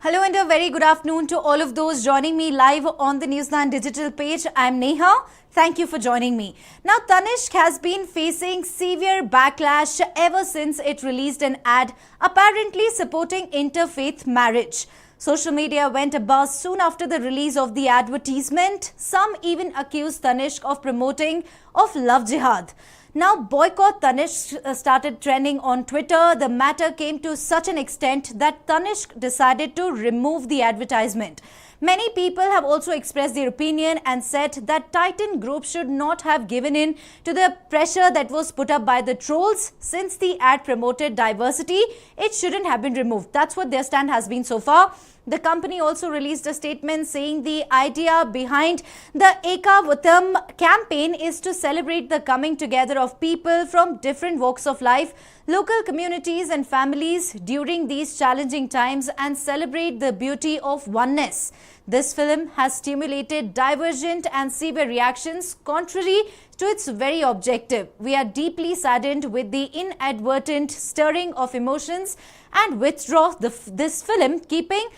Hello and a very good afternoon to all of those joining me live on the Newsland digital page. I'm Neha. Thank you for joining me. Now, Tanishq has been facing severe backlash ever since it released an ad apparently supporting interfaith marriage. Social media went abuzz soon after the release of the advertisement. Some even accused Tanishq of promoting of love jihad. Now, boycott Tanishq started trending on Twitter. The matter came to such an extent that Tanishq decided to remove the advertisement. Many people have also expressed their opinion and said that Titan Group should not have given in to the pressure that was put up by the trolls. Since the ad promoted diversity, it shouldn't have been removed. That's what their stand has been so far. The company also released a statement saying the idea behind the Eka Vatam campaign is to celebrate the coming together of people from different walks of life, local communities and families during these challenging times and celebrate the beauty of oneness. This film has stimulated divergent and severe reactions contrary to its very objective. We are deeply saddened with the inadvertent stirring of emotions and withdraw this film, keeping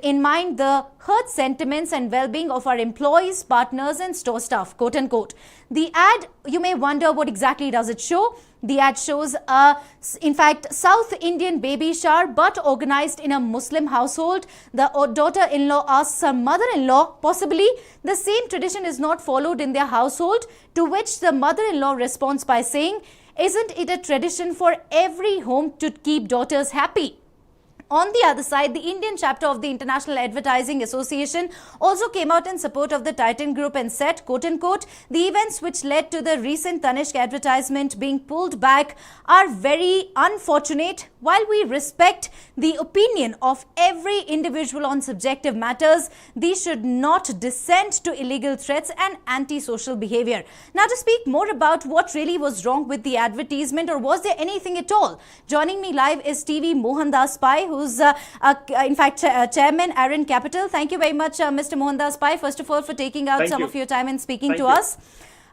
in mind the hurt sentiments and well-being of our employees, partners and store staff, quote unquote. The ad, you may wonder what exactly does it show. The ad shows in fact, South Indian baby shower but organized in a Muslim household. The daughter-in-law asks her mother-in-law, possibly the same tradition is not followed in their household, to which the mother-in-law responds by saying, isn't it a tradition for every home to keep daughters happy? On the other side, the Indian chapter of the International Advertising Association also came out in support of the Titan Group and said, quote unquote, the events which led to the recent Tanishq advertisement being pulled back are very unfortunate. While we respect the opinion of every individual on subjective matters, these should not descend to illegal threats and anti-social behavior. Now, to speak more about what really was wrong with the advertisement, or was there anything at all, joining me live is TV Mohandas Pai, who's in fact chairman Aaron Capital. Thank you very much, Mr. Mohandas Pai, first of all, for taking out some of your time and speaking to us.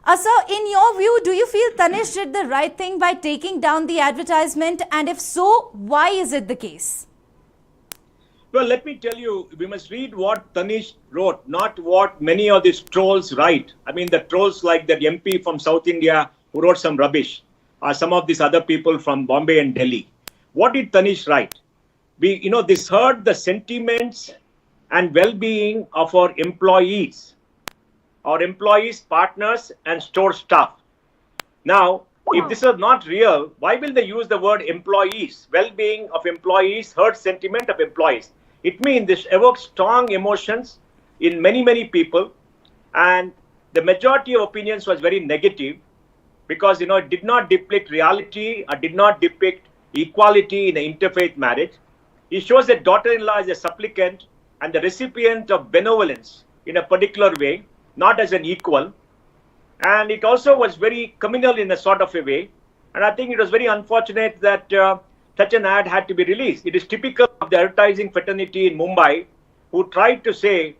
Sir, in your view, do you feel Tanishq did the right thing by taking down the advertisement? And if so, why is it the case? Well, let me tell you, we must read what Tanishq wrote, not what many of these trolls write. I mean, the trolls like that MP from South India who wrote some rubbish, or some of these other people from Bombay and Delhi. What did Tanishq write? This hurt the sentiments and well-being of our employees, partners, and store staff. Now, if this is not real, why will they use the word employees? Well-being of employees, hurt sentiment of employees. It means this evokes strong emotions in many, many people. And the majority of opinions was very negative because, it did not depict reality or did not depict equality in an interfaith marriage. It shows that daughter-in-law is a supplicant and the recipient of benevolence in a particular way, not as an equal. And it also was very communal in a sort of a way. And I think it was very unfortunate that such an ad had to be released. It is typical of the advertising fraternity in Mumbai, who tried to say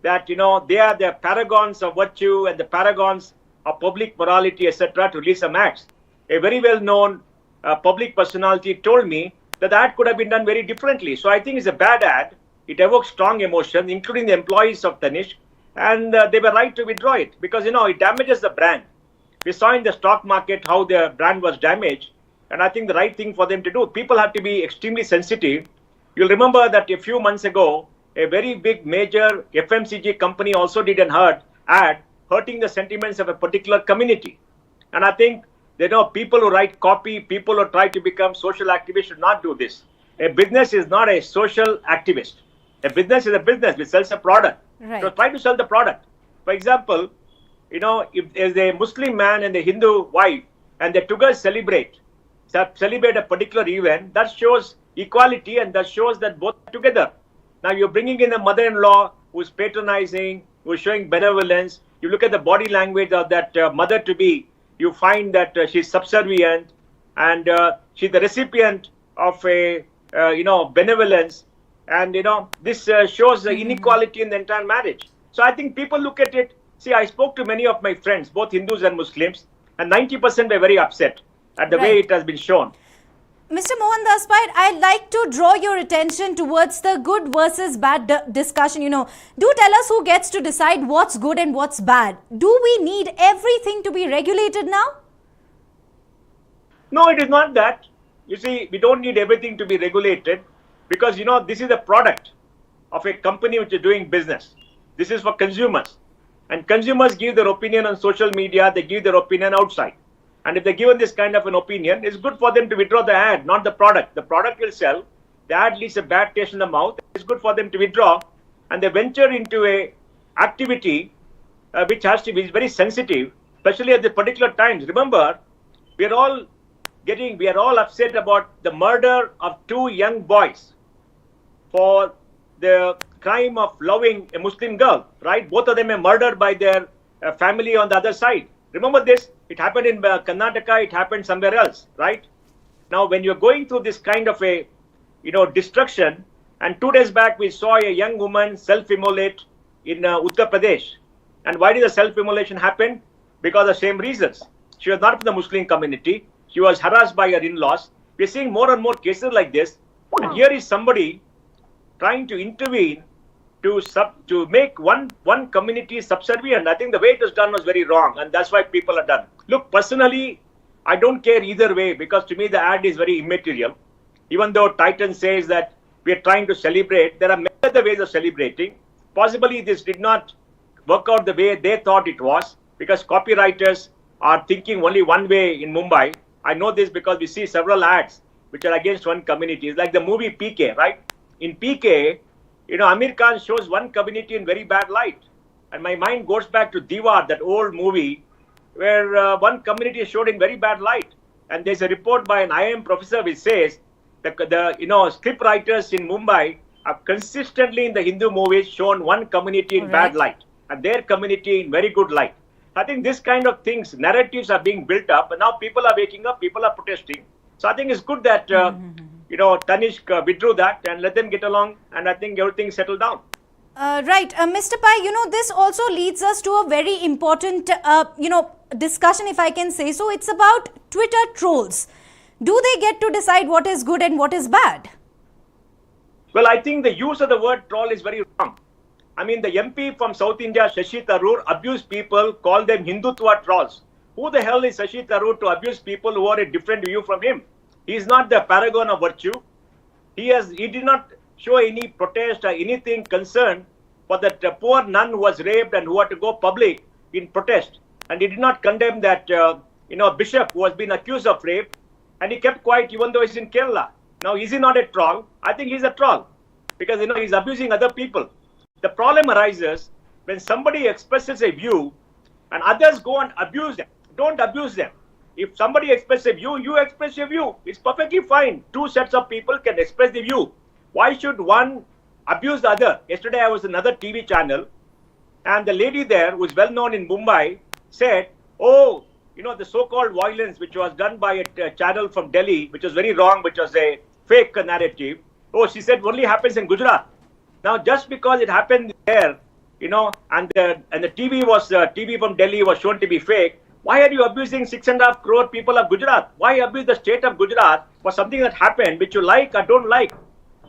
that, they are the paragons of virtue and the paragons of public morality, etc., to release some ads. A very well-known public personality told me that the ad could have been done very differently. So I think it's a bad ad. It evokes strong emotion, including the employees of Tanishq. And they were right to withdraw it because, it damages the brand. We saw in the stock market how the brand was damaged. And I think the right thing for them to do, people have to be extremely sensitive. You'll remember that a few months ago, a very big major FMCG company also did an ad hurting the sentiments of a particular community. And I think, people who write copy, people who try to become social activists should not do this. A business is not a social activist. A business is a business which sells a product. Right. So try to sell the product. For example, if there's a Muslim man and a Hindu wife and they together celebrate a particular event, that shows equality and that shows that both are together. Now you're bringing in a mother-in-law who's patronizing, who's showing benevolence. You look at the body language of that mother-to-be, you find that she's subservient and she's the recipient of a, benevolence. And, this shows the inequality in the entire marriage. So I think people look at it. See, I spoke to many of my friends, both Hindus and Muslims, and 90% were very upset at the way it has been shown. Mr. Mohan Daspai, I'd like to draw your attention towards the good versus bad discussion. Do tell us who gets to decide what's good and what's bad. Do we need everything to be regulated now? No, it is not that. You see, we don't need everything to be regulated because, this is a product of a company which is doing business. This is for consumers. And consumers give their opinion on social media, they give their opinion outside. And if they're given this kind of an opinion, it's good for them to withdraw the ad, not the product. The product will sell. The ad leaves a bad taste in the mouth. It's good for them to withdraw. And they venture into a activity which has to be very sensitive, especially at the particular times. Remember, we are all upset about the murder of two young boys for the crime of loving a Muslim girl, right? Both of them were murdered by their family on the other side. Remember this? It happened in Karnataka, it happened somewhere else, right? Now, when you're going through this kind of a, destruction, and 2 days back we saw a young woman self-immolate in Uttar Pradesh. And why did the self-immolation happen? Because of the same reasons. She was not from the Muslim community. She was harassed by her in-laws. We're seeing more and more cases like this. And here is somebody trying to intervene to make one community subservient. I think the way it was done was very wrong, and that's why people are done. Look, personally, I don't care either way because to me the ad is very immaterial. Even though Titan says that we are trying to celebrate, there are many other ways of celebrating. Possibly this did not work out the way they thought it was because copywriters are thinking only one way in Mumbai. I know this because we see several ads which are against one community. It's like the movie PK, right? In PK, Amir Khan shows one community in very bad light. And my mind goes back to Diwar, that old movie, where one community is showed in very bad light. And there's a report by an IIM professor which says that the script writers in Mumbai have consistently in the Hindu movies shown one community in bad light and their community in very good light. I think this kind of things, narratives are being built up, and now people are waking up, people are protesting. So I think it's good that Tanishq withdrew that and let them get along, and I think everything settled down. Right. Mr. Pai, this also leads us to a very important, discussion, if I can say so. It's about Twitter trolls. Do they get to decide what is good and what is bad? Well, I think the use of the word troll is very wrong. I mean, the MP from South India, Shashi Tharoor, abused people, called them Hindutva trolls. Who the hell is Shashi Tharoor to abuse people who are a different view from him? He is not the paragon of virtue. He did not show any protest or anything concerned for that poor nun who was raped and who had to go public in protest. And he did not condemn that bishop who has been accused of rape. And he kept quiet even though he's in Kerala. Now, is he not a troll? I think he's a troll because he's abusing other people. The problem arises when somebody expresses a view and others go and abuse them. Don't abuse them. If somebody expresses a view, you express your view. It's perfectly fine. Two sets of people can express the view. Why should one abuse the other? Yesterday, I was on another TV channel, and the lady there, who is well known in Mumbai, said, the so-called violence which was done by a channel from Delhi, which was very wrong, which was a fake narrative. She said only happens in Gujarat. Now, just because it happened there, and the TV from Delhi was shown to be fake, why are you abusing 6.5 crore people of Gujarat? Why abuse the state of Gujarat for something that happened which you like or don't like?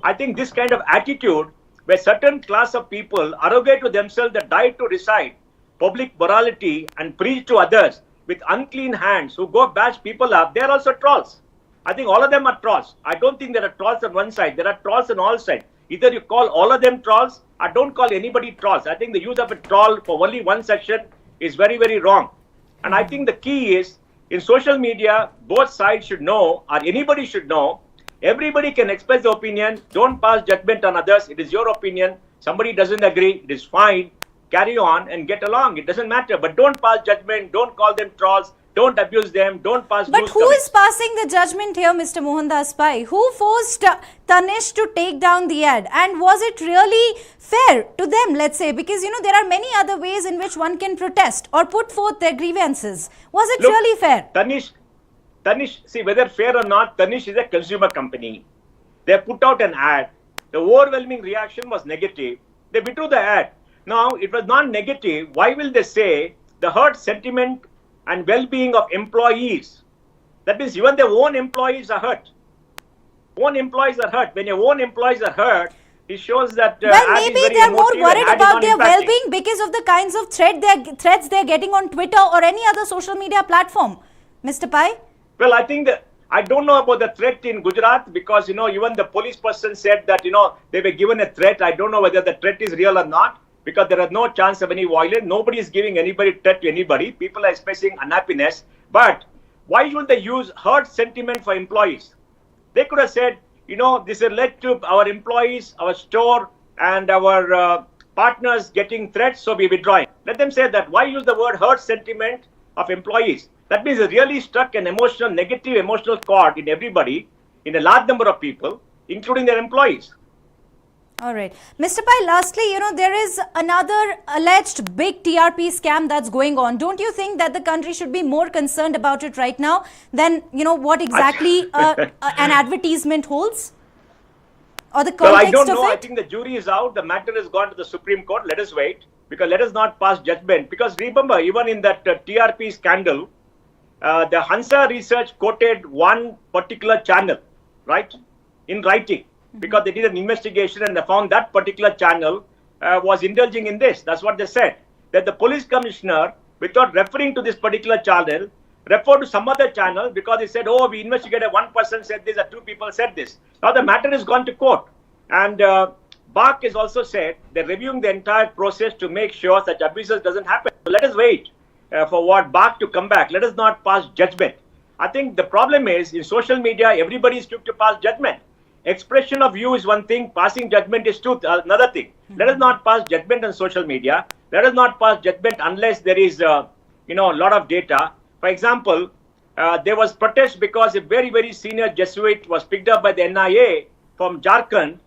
I think this kind of attitude where certain class of people arrogate to themselves the right to recite public morality and preach to others with unclean hands who go bash people up, they are also trolls. I think all of them are trolls. I don't think there are trolls on one side. There are trolls on all sides. Either you call all of them trolls or don't call anybody trolls. I think the use of a troll for only one section is very, very wrong. And I think the key is in social media, both sides should know, or anybody should know, everybody can express their opinion. Don't pass judgment on others. It is your opinion. Somebody doesn't agree. It is fine. Carry on and get along. It doesn't matter. But don't pass judgment. Don't call them trolls. Don't abuse them. Don't pass. But who is passing the judgment here, Mr. Mohan Daspai? Who forced Tanishq to take down the ad? And was it really fair to them, let's say? Because, there are many other ways in which one can protest or put forth their grievances. Was it really fair? Tanishq, see, whether fair or not, Tanishq is a consumer company. They put out an ad. The overwhelming reaction was negative. They withdrew the ad. Now, it was not negative. Why will they say the hurt sentiment and well-being of employees? That means even their own employees are hurt. Own employees are hurt. When your own employees are hurt, it shows that well, ad is maybe very they are more emotive and worried ad is about not their impacting. well-being because of the kinds of threats they're getting on Twitter or any other social media platform. Mr. Pai? Well, I think that I don't know about the threat in Gujarat because, even the police person said that, they were given a threat. I don't know whether the threat is real or not because there is no chance of any violence. Nobody is giving anybody threat to anybody. People are expressing unhappiness. But why should they use hurt sentiment for employees? They could have said, this has led to our employees, our store, and our partners getting threats, so we're withdrawing. Let them say that. Why use the word hurt sentiment of employees? That means it really struck an negative emotional chord in everybody, in a large number of people, including their employees. All right. Mr. Pai, lastly, there is another alleged big TRP scam that's going on. Don't you think that the country should be more concerned about it right now than, what exactly an advertisement holds? Or the context well, I don't know. of it? I think the jury is out. The matter has gone to the Supreme Court. Let us wait. Because let us not pass judgment. Because remember, even in that TRP scandal, the Hansa Research quoted one particular channel, right, in writing. Because they did an investigation and they found that particular channel was indulging in this. That's what they said. That the police commissioner, without referring to this particular channel, referred to some other channel because he said, oh, we investigated, one person said this, or two people said this. Now the matter has gone to court. And BARC has also said they're reviewing the entire process to make sure such abuses doesn't happen. So let us wait for what BARC to come back. Let us not pass judgment. I think the problem is in social media, everybody is quick to pass judgment. Expression of view is one thing, passing judgment is another thing. Let us not pass judgment on social media. Let us not pass judgment unless there is a lot of data. For example, there was protest because a very, very senior Jesuit was picked up by the NIA from Jharkhand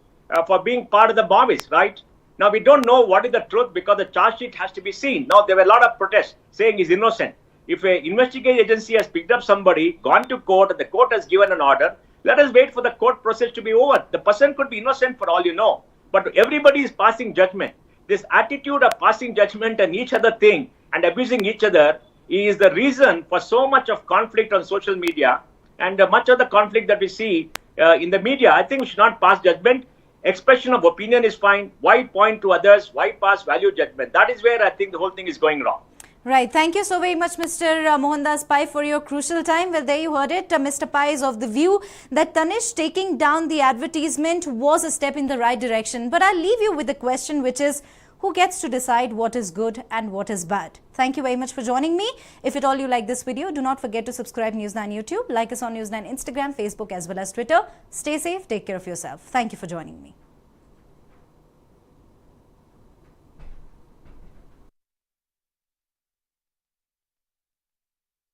for being part of the Maoists, right? Now, we don't know what is the truth because the charge sheet has to be seen. Now, there were a lot of protests saying he's innocent. If an investigative agency has picked up somebody, gone to court, and the court has given an order, let us wait for the court process to be over. The person could be innocent for all you know. But everybody is passing judgment. This attitude of passing judgment on each other thing and abusing each other is the reason for so much of conflict on social media and much of the conflict that we see in the media. I think we should not pass judgment. Expression of opinion is fine. Why point to others? Why pass value judgment? That is where I think the whole thing is going wrong. Right. Thank you so very much, Mr. Mohandas Pai, for your crucial time. Well, there you heard it. Mr. Pai is of the view that Tanishq taking down the advertisement was a step in the right direction. But I'll leave you with the question, which is, who gets to decide what is good and what is bad? Thank you very much for joining me. If at all you like this video, do not forget to subscribe News9 YouTube, like us on News9 Instagram, Facebook as well as Twitter. Stay safe, take care of yourself. Thank you for joining me.